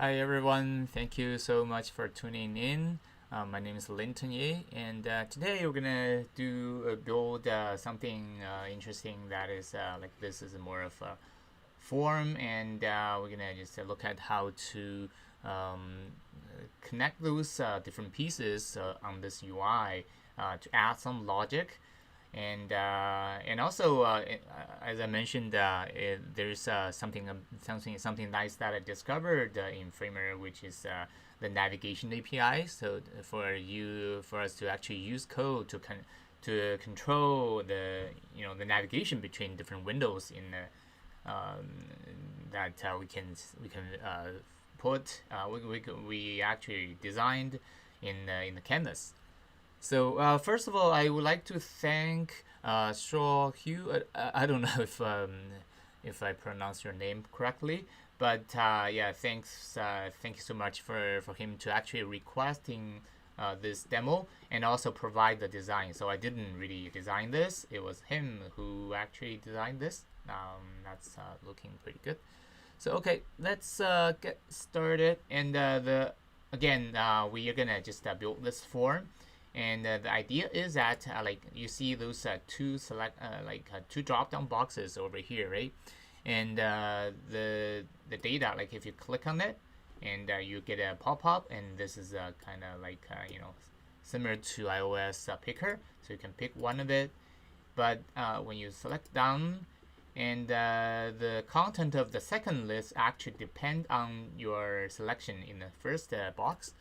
Hi everyone, thank you so much for tuning in. My name is Linton Ye, and today we're gonna build something interesting that is this is more of a form, and we're gonna just look at how to connect those different pieces on this UI to add some logic and also as I mentioned, there's something nice that I discovered in Framer, which is the navigation API. So for us to actually use code to control the navigation between different windows in the that we can put we actually designed in the canvas. So first of all, I would like to thank Shaw Hugh. I don't know if I pronounce your name correctly, but yeah, thanks. Thank you so much for him to actually requesting this demo and also provide the design. So I didn't really design this; it was him who actually designed this. That's looking pretty good. So okay, let's get started. And we are gonna just build this form. And the idea is that like you see those two drop down boxes over here, right? And the data, like if you click on it, and you get a pop up, and this is kind of similar to iOS picker, so you can pick one of it. But when you select down, and the content of the second list actually depend on your selection in the first box.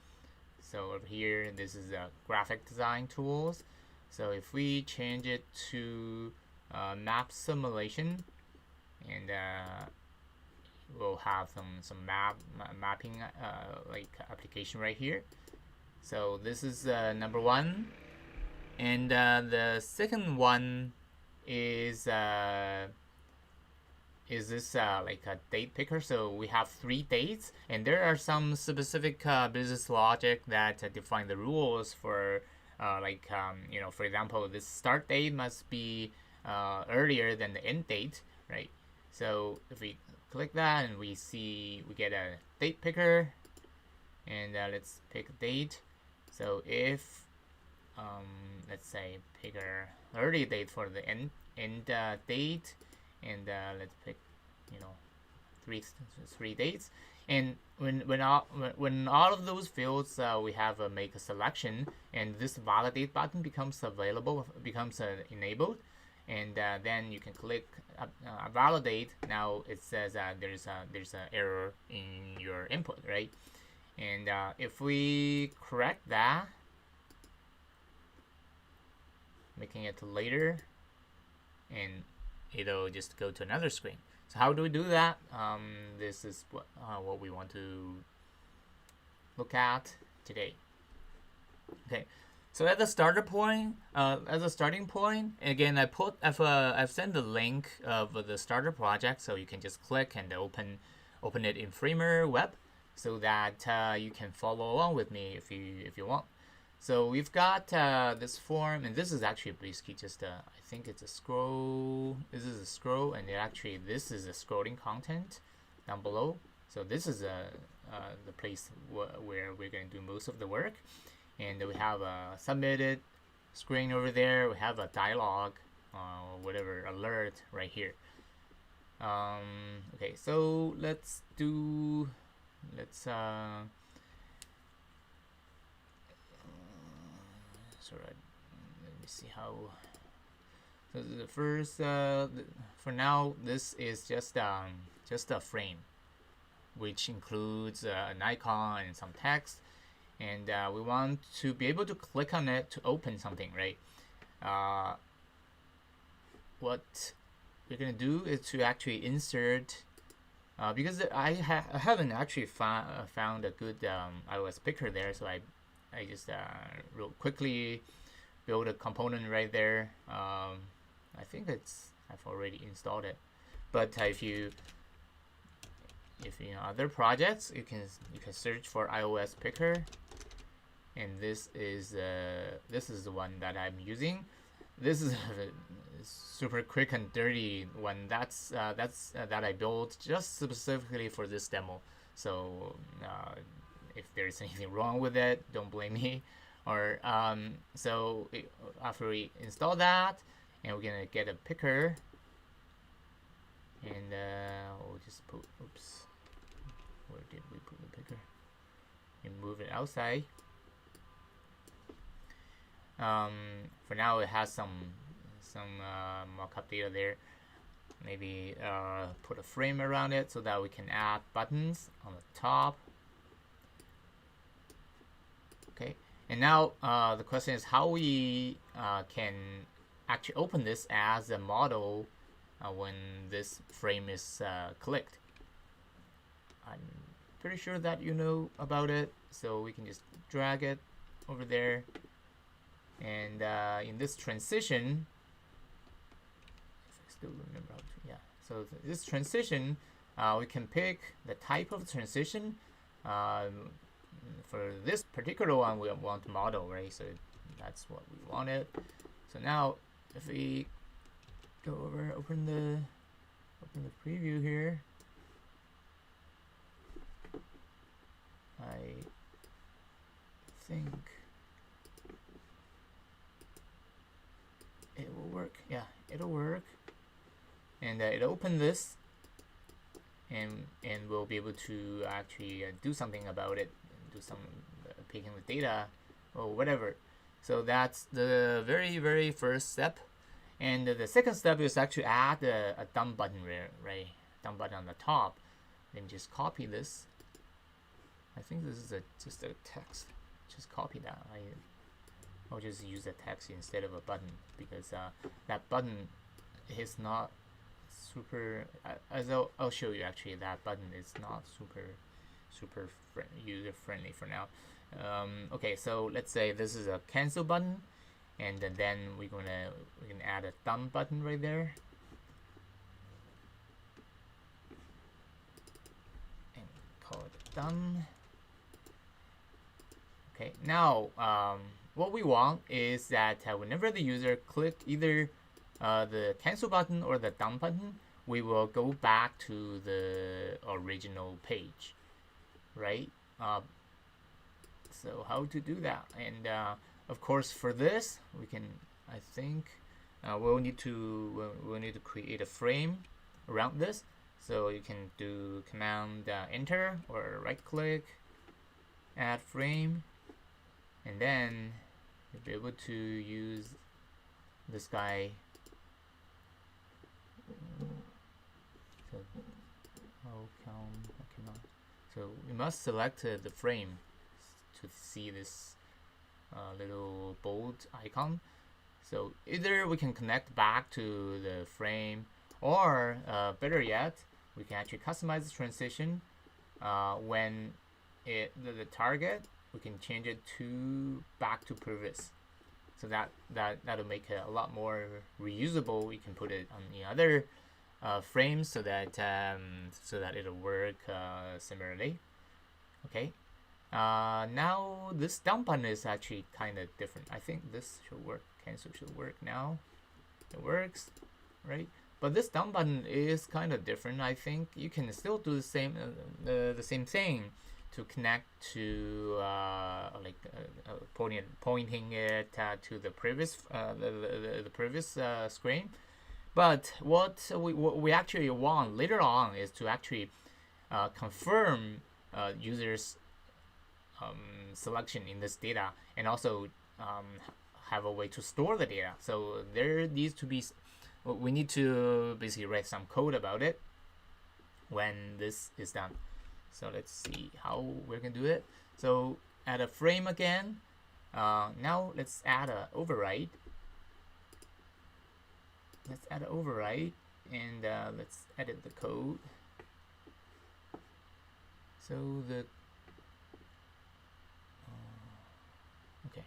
So over here, this is graphic design tools. So if we change it to map simulation, and we'll have some mapping application right here. So this is number one, and the second one is this like a date picker. So we have 3 dates, and there are some specific business logic that define the rules for for example, this start date must be earlier than the end date, right? So if we click that, and we get a date picker, and let's pick a date. So if let's say pick a early date for the end date, and let's pick three dates. And when all of those fields we have make a selection, and this validate button becomes enabled, and then you can click validate. Now it says there's an error in your input, right? And if we correct that, making it later, and it'll just go to another screen. So how do we do that? This is what we want to look at today. Okay, so at the starting point, again, I've sent the link of the starter project, so you can just click and open it in Framer web, so that you can follow along with me if you want. So we've got this form, and this is actually basically just I think it's a scroll. This is a scroll, and this is a scrolling content down below. So this is the place where we're going to do most of the work. And we have a submitted screen over there. We have a dialog, whatever alert right here. Okay, so let's so let me see how. So the first, for now, this is just a frame, which includes an icon and some text, and we want to be able to click on it to open something, right? What we're gonna do is to actually insert, because I haven't actually found a good iOS picker there, so I just real quickly build a component right there. I think I've already installed it, but if you know other projects, you can search for iOS picker, and this is the one that I'm using. This is a super quick and dirty one that I built just specifically for this demo. So if there's anything wrong with it, don't blame me. Or after we install that, and we're gonna get a picker, and we'll just put, oops, where did we put the picker? And move it outside. For now, it has some markup data there. Maybe put a frame around it so that we can add buttons on the top. Okay, and now the question is how we can actually open this as a model when this frame is clicked. I'm pretty sure that you know about it, so we can just drag it over there, and in this transition, if I still remember how to, yeah, so this transition, we can pick the type of transition. For this particular one, we want model, right? So that's what we wanted. So now if we go over, open the preview here, I think it will work. Yeah, it'll work. And it'll open this, and we'll be able to actually do something about it, do some picking the data or whatever. So that's the very first step. And the second step is actually add a dump button, right? Dump button on the top. Then just copy this. I think this is just a text. Just copy that. I'll just use the text instead of a button, because that button is not super. As I'll show you, actually, that button is not super user friendly for now. Okay, so let's say this is a cancel button, and then we can add a dump button right there, and call it done. Okay, now what we want is that whenever the user click either the cancel button or the dump button, we will go back to the original page, right? So how to do that? And of course, for this, we can, I think, we'll need to create a frame around this. So you can do Command Enter or right click, add frame, and then you'll be able to use this guy. So how come I cannot? So we must select the frame to see this little bold icon. So either we can connect back to the frame, or better yet, we can actually customize the transition. When the target, we can change it to back to previous. So that'll make it a lot more reusable. We can put it on the other frames so that it'll work similarly. Okay. Now this dump button is actually kind of different. I think this should work. Cancel should work now. It works, right? But this dump button is kind of different. I think you can still do the same thing to connect to pointing it to the previous the previous screen. But what we actually want later on is to actually confirm users selection in this data, and also have a way to store the data. So there needs to be, we need to basically write some code about it when this is done. So let's see how we're gonna do it. So add a frame again. Now let's add an override. Let's add an override, and let's edit the code. So the okay.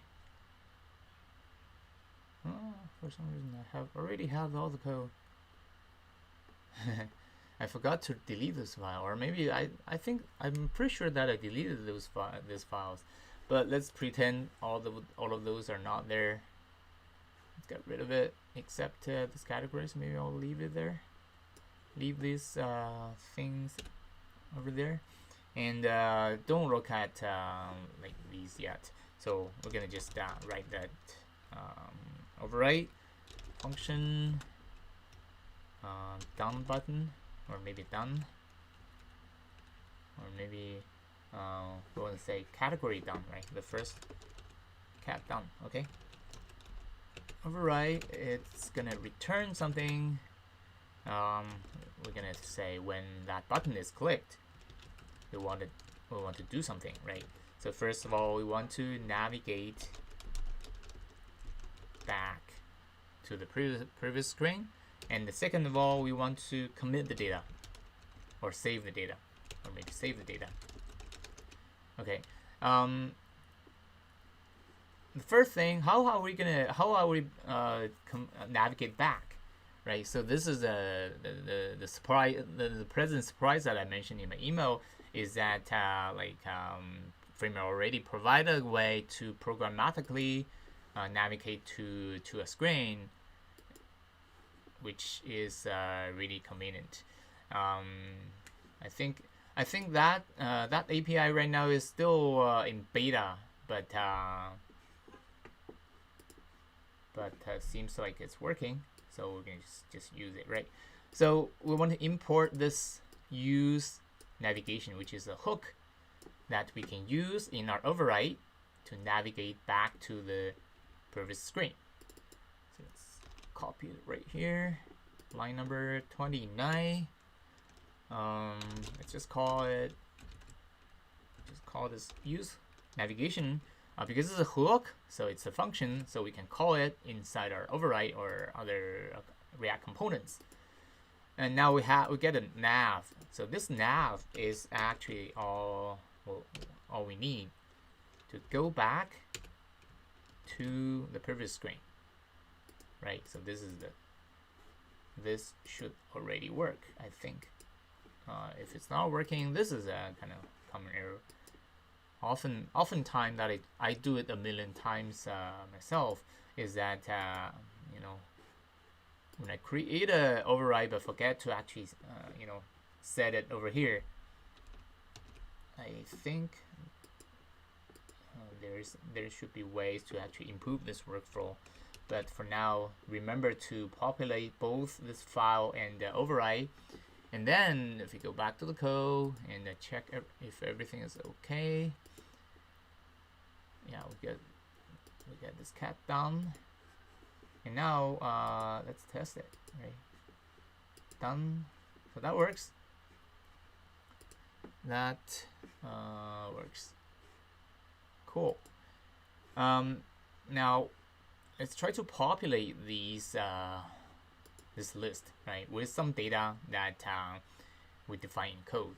For some reason I already have all the code. I forgot to delete this file, or maybe I'm pretty sure that I deleted these files. But let's pretend all of those are not there. Let's get rid of it, except this categories. Maybe I'll leave it there. Leave these things over there, And don't look at like these yet. So we're gonna just write that override function done button, or maybe done, or maybe we want to say category done, right? The first cat done. Okay. Override. It's gonna return something. We're gonna say when that button is clicked, we want to do something, right? So first of all, we want to navigate back to the previous screen, and the second of all, we want to commit the data or save the data, or maybe save the data. Okay. The first thing, how are we navigate back, right? So this is the surprise, the present surprise that I mentioned in my email is that Framer already provided a way to programmatically navigate to a screen, which is really convenient. I think that that API right now is still in beta, but seems like it's working, so we're gonna just use it, right? So we want to import this useNavigation, which is a hook that we can use in our override to navigate back to the previous screen. So let's copy it right here, line number 29. Let's just call this useNavigation. Because it's a hook, so it's a function, so we can call it inside our override or other React components. And now we get a nav. So this nav is actually all we need to go back to the previous screen, right? So this should already work, I think. If it's not working, this is a kind of common error. Oftentimes that I do it a million times myself, is that when I create a override but forget to actually set it over here, I think there should be ways to actually improve this workflow. But for now, remember to populate both this file and the override. And then if you go back to the code and check if everything is okay, yeah, we get this cat done. And now let's test it, right? Done. So that works. That works. Cool. Now let's try to populate these this list, right, with some data that we define in code.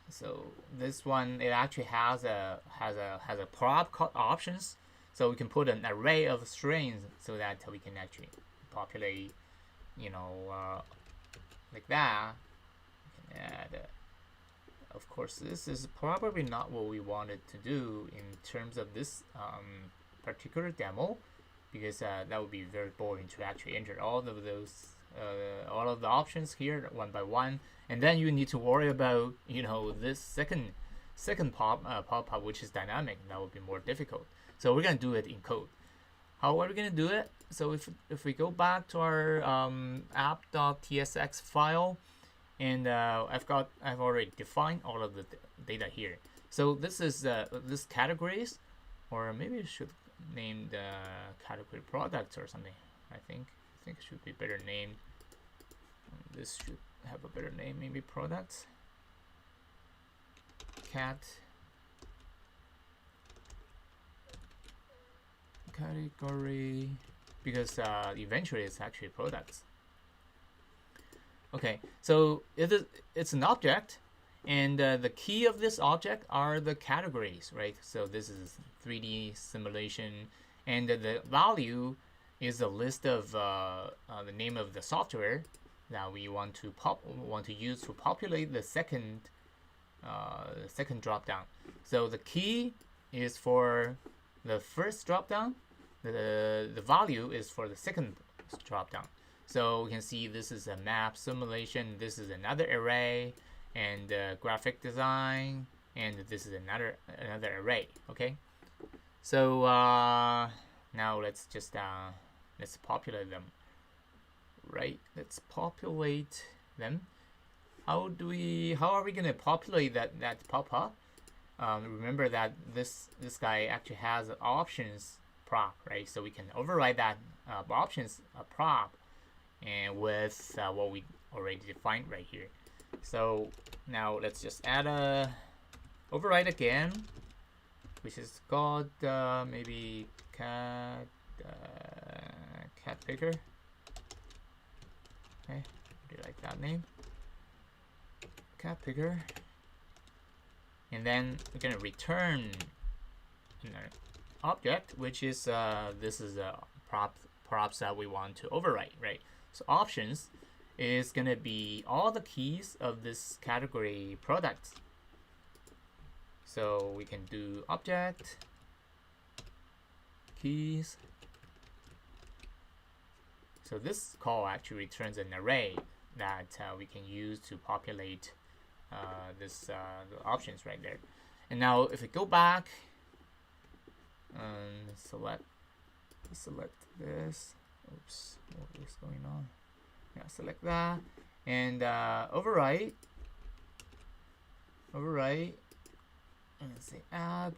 So this one, it actually has a prop options, so we can put an array of strings so that we can actually populate, like that. We can add. Of course, this is probably not what we wanted to do in terms of this particular demo, because that would be very boring to actually enter all of those all of the options here one by one, and then you need to worry about this second pop-up, which is dynamic. That would be more difficult. So we're gonna do it in code. How are we gonna do it? So if we go back to our app.tsx file, and I've already defined all of the data here. So this is this categories, or maybe I should name the category products or something. I think it should be better named. This should have a better name, maybe products. Cat category, because eventually it's actually products. Okay, so it's an object, and the key of this object are the categories, right? So this is 3D simulation, and the value is a list of the name of the software that we want to use to populate the second drop down. So the key is for the first drop down. The value is for the second drop down. So we can see this is a map simulation. This is another array, and graphic design, and this is another array. Okay, so now let's just let's populate them. Right, let's populate them. How are we gonna populate that pop-up? Remember that this guy actually has an options prop, right? So we can override that options prop and with what we already defined right here. So now let's just add a override again, which is called maybe cat picker. Okay, do you like that name? Cat picker. And then we're gonna return an object, which is this is a props that we want to overwrite, right? So options is gonna be all the keys of this category products. So we can do object keys. So this call actually returns an array that we can use to populate the options right there. And now if we go back and select this, oops, what is going on? Yeah, select that and overwrite, and say app,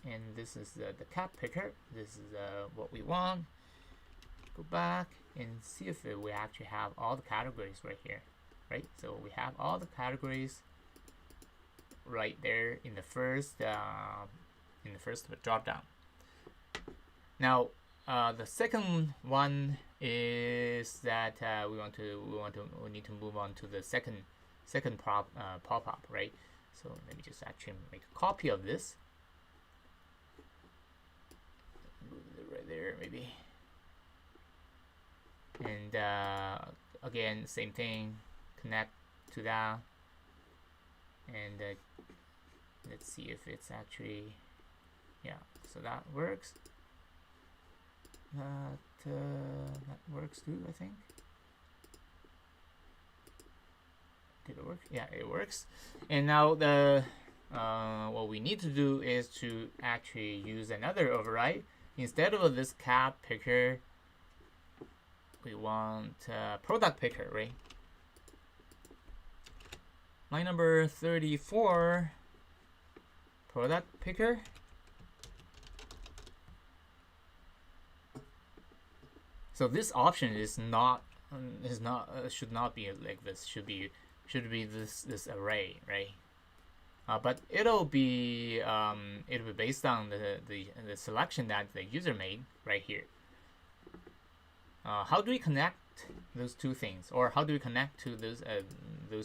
and this is the cat picker. This is what we want. Go back and see if we actually have all the categories right here, right? So we have all the categories right there in the first drop down. Now the second one is that we need to move on to the second pop-up, right? So let me just actually make a copy of this. Move it right there maybe. And again, same thing, connect to that, and let's see if it's actually, yeah, so that works. That works too, I think. Did it work? Yeah, it works. And now the what we need to do is to actually use another override. Instead of this cat picker, we want product picker, right? Line number 34, product picker. So this option is not should not be like this. Should be this array, right? But it'll be based on the selection that the user made right here. How do we connect those two things, or how do we connect to those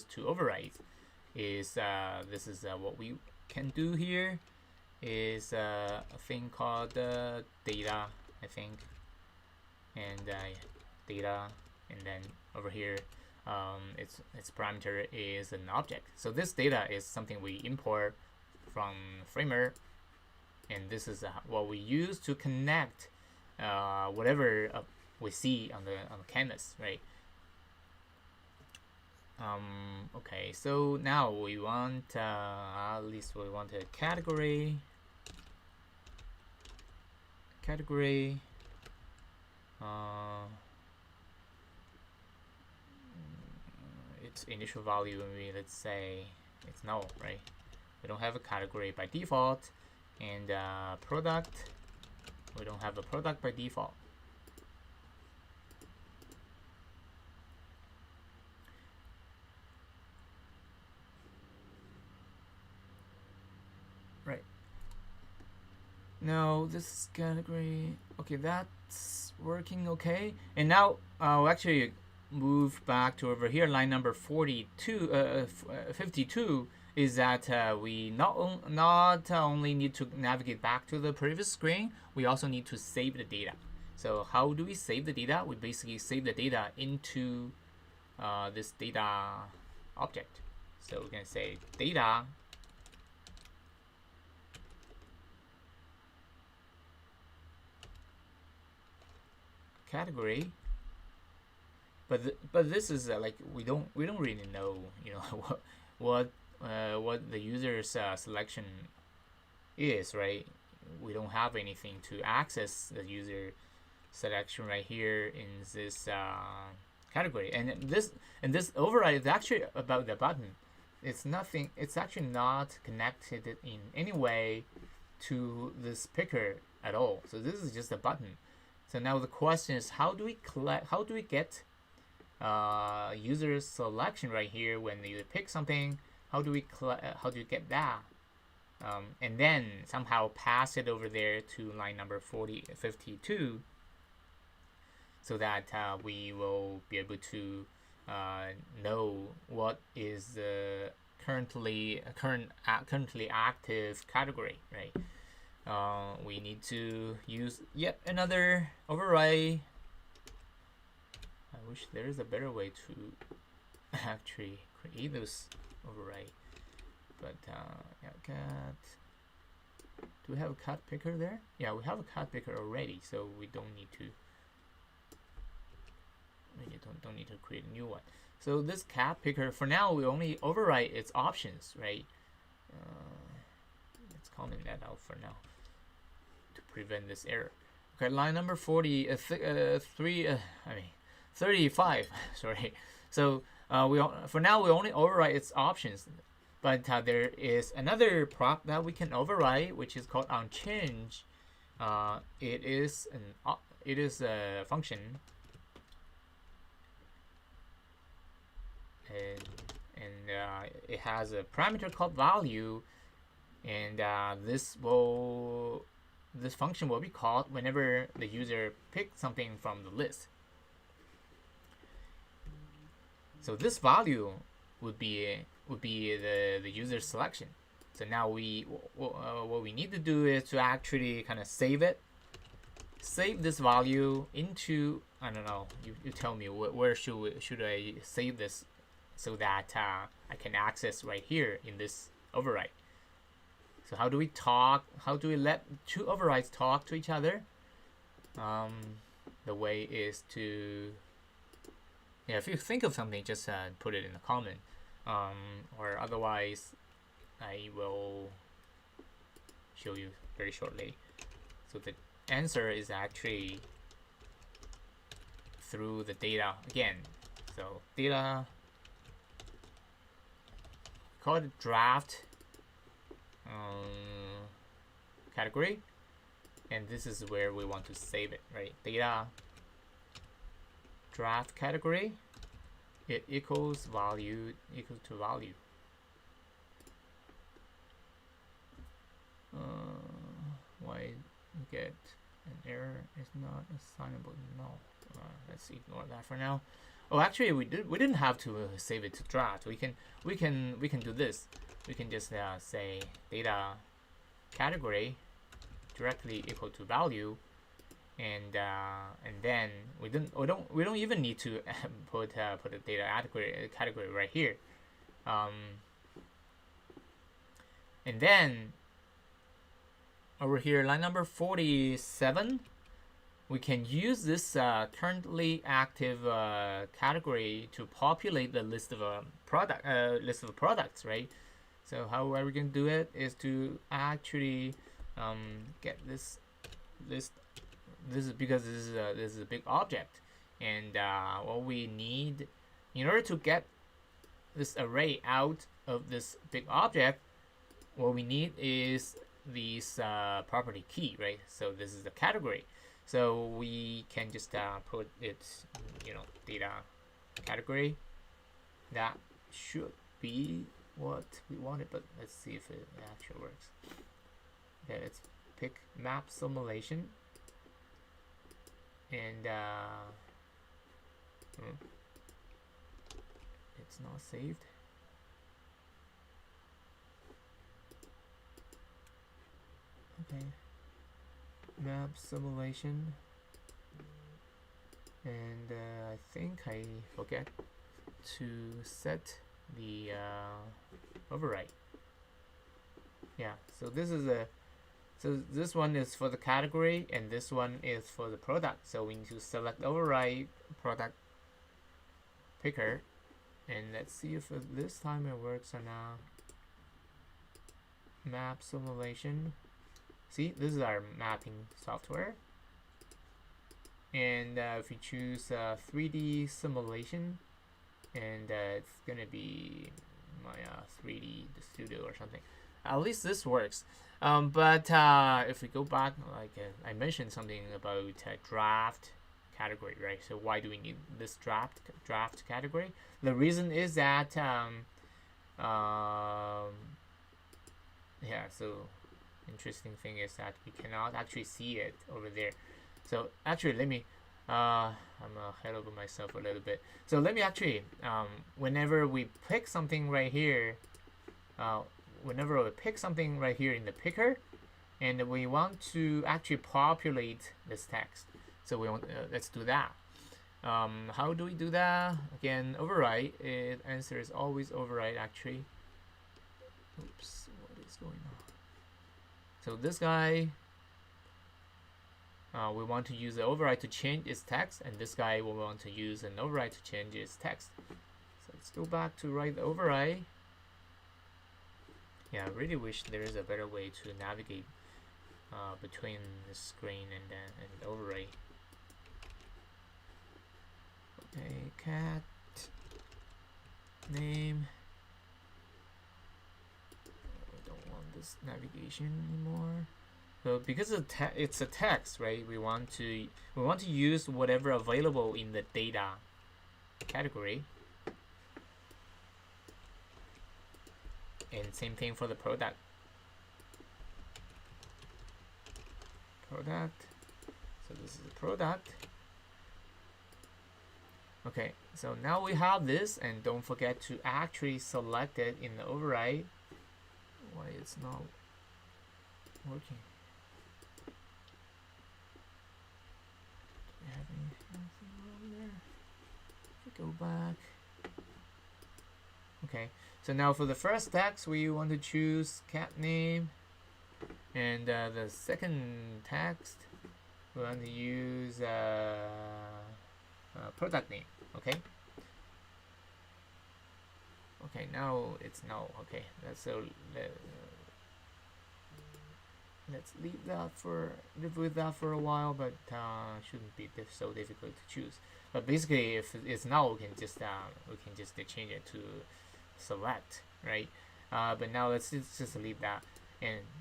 two overrides? Is this is what we can do here is a thing called data, I think, and data, and then over here its parameter is an object. So this data is something we import from Framer, and this is what we use to connect whatever we see on the canvas, right? Okay, so now we want at least we want a category. Its initial value, maybe let's say it's null, right? We don't have a category by default, and product, we don't have a product by default. Right. Now this category, okay, that's working okay. And now I'll actually move back to over here, line number 52 is that we not only need to navigate back to the previous screen, we also need to save the data. So how do we save the data? We basically save the data into this data object. So we can say data category, but this is like we don't really know, you know, what the user's selection is, right? We don't have anything to access the user selection right here in this category, and this override is actually about the button. It's nothing. It's actually not connected in any way to this picker at all. So this is just a button. So now the question is, how do we get user selection right here when you pick something? How do you get that? And then somehow pass it over there to line number 52, so that we will be able to know what is the currently active category, right? We need to use yet another override. I wish there is a better way to actually create those override, but yeah, cat. Do we have a cat picker there? Yeah, we have a cat picker already, so we don't need to. We don't need to create a new one. So this cat picker, for now, we only override its options, right? Let's comment that out for now to prevent this error. Okay, line number 35. Sorry. So for now we only override its options, but there is another prop that we can override, which is called onChange. It is a function, and it has a parameter called value, and this function will be called whenever the user picks something from the list. So this value would be the user selection. So now what we need to do is to actually kind of save this value into, I don't know, you tell me where should I save this so that I can access right here in this override. So how do we let two overrides talk to each other? The way is to, yeah, if you think of something, just put it in the comment, or otherwise I will show you very shortly. So the answer is actually through the data again. So data, call it draft category, and this is where we want to save it, right? Data draft category, it equals to value. Why get an error is not assignable? No. Let's ignore that for now. Oh, actually, we didn't have to save it to draft. We can do this. We can just say data category directly equal to value, and then we don't even need to put a data category right here, and then over here, line number 47, we can use this currently active category to populate the list of products, right? So how are we going to do it is to actually get this list. This is because this is a big object, and what we need in order to get this array out of this big object, what we need is these property key, right? So this is the category. So we can just put it, data category. That should be what we wanted, but let's see if it actually works. Okay, let's pick map simulation, and it's not saved. Okay, map simulation, and I think I forget to set the override. Yeah, so this one is for the category, and this one is for the product. So we need to select override product picker, And let's see if this time it works or not. Map simulation. See, this is our mapping software. And if we choose 3D simulation, and it's gonna be my 3D studio or something. At least this works. But if we go back, like I mentioned something about draft category, right? So why do we need this draft category? The reason is that yeah. So interesting thing is that we cannot actually see it over there. So actually, let me. I'm ahead of myself a little bit. So let me actually, whenever we pick something right here, whenever we pick something right here in the picker, and we want to actually populate this text. So we want, let's do that. How do we do that? Again, override. Answer is always override actually. Oops, what is going on? So this guy, we want to use the override to change its text, and this guy will want to use an override to change its text. So let's go back to write the override. Yeah, I really wish there is a better way to navigate between the screen and the override. Okay, cat name. I don't want this navigation anymore. So because it's a text, right? We want to use whatever available in the data category. And same thing for the product. So this is the product. Okay, so now we have this, and don't forget to actually select it in the override. Why it's not working? Do we have anything wrong there? Go back. Okay, so now for the first text, we want to choose cat name, and the second text, we want to use product name. Okay. Okay, now it's no. Okay, let's live with that for a while, but shouldn't be so difficult to choose. But basically, if it's now, we can just change it to select, right? But now let's just leave that.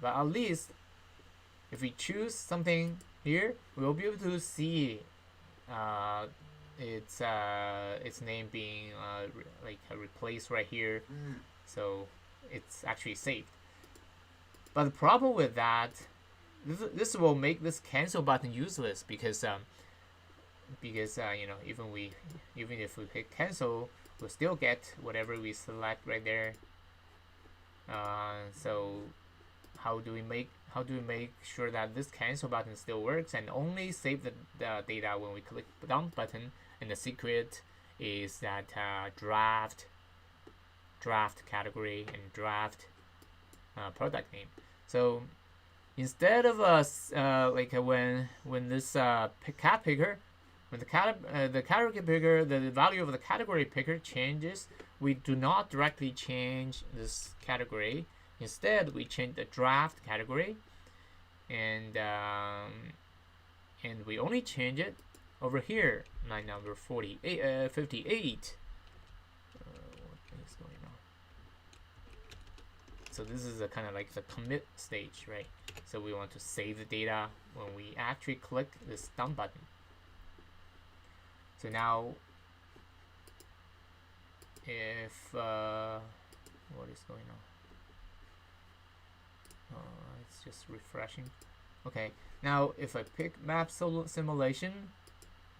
But at least if we choose something here, we'll be able to see its name being replaced right here. So it's actually saved. But the problem with that, this will make this cancel button useless, because you know, even if we hit cancel, we'll still get whatever we select right there. So how do we make sure that this cancel button still works and only save the data when we click the down button? And the secret is that draft category and draft product name. So instead of when this cat picker, when the category picker, the value of the category picker changes, we do not directly change this category. Instead, we change the draft category, and we only change it over here, line number 58. What is going on? So this is a kind of like the commit stage, right? So we want to save the data when we actually click this done button. So now, if what is going on? It's just refreshing. Okay, now if I pick map simulation,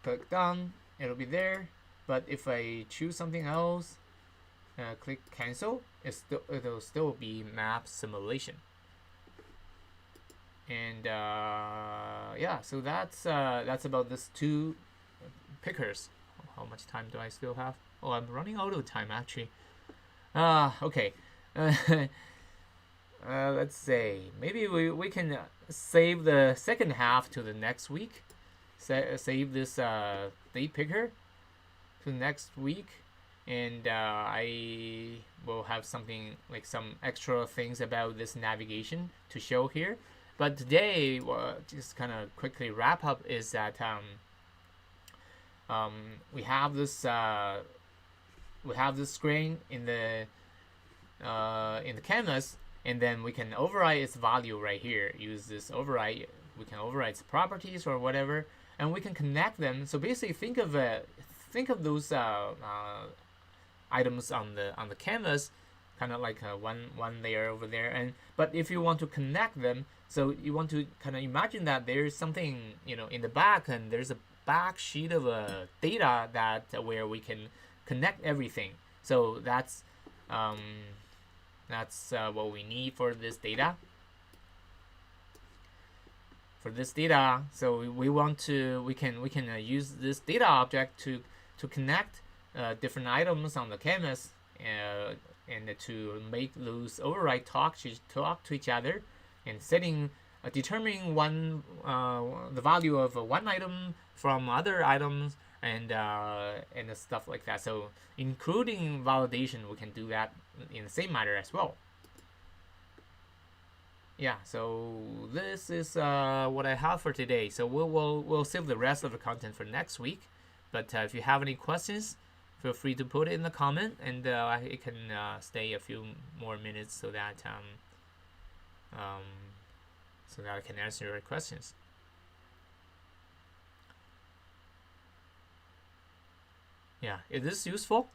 click done, it'll be there. But if I choose something else, click cancel, it'll still be map simulation. And yeah, so that's about this two pickers. How much time do I still have? Oh, I'm running out of time actually. Okay. Let's say maybe we can save the second half to the next week. Save this date picker to next week, and I will have something like some extra things about this navigation to show here. But today, just kind of quickly wrap up is that we have this screen in the canvas, and then we can override its value right here. Use this override. We can override its properties or whatever, and we can connect them. So basically, think of those items on the canvas, kind of like one layer over there. But if you want to connect them, so you want to kind of imagine that there's something in the back, and there's a back sheet of data that where we can connect everything. So that's what we need for this data. So we can use this data object to connect different items on the canvas, and to make those override talk to each other, and determining the value of one item from other items, and stuff like that. So including validation, we can do that in the same manner as well. Yeah, so this is what I have for today. So we'll save the rest of the content for next week. But if you have any questions, feel free to put it in the comment, and I can stay a few more minutes so that I can answer your questions. Yeah, is this useful?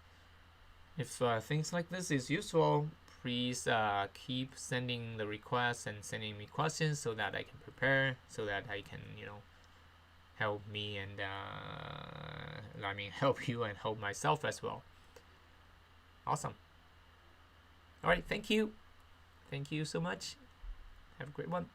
If things like this is useful, please keep sending the requests and sending me questions so that I can prepare, so that I can help me, and help you and help myself as well. Awesome. All right, thank you so much. Have a great one.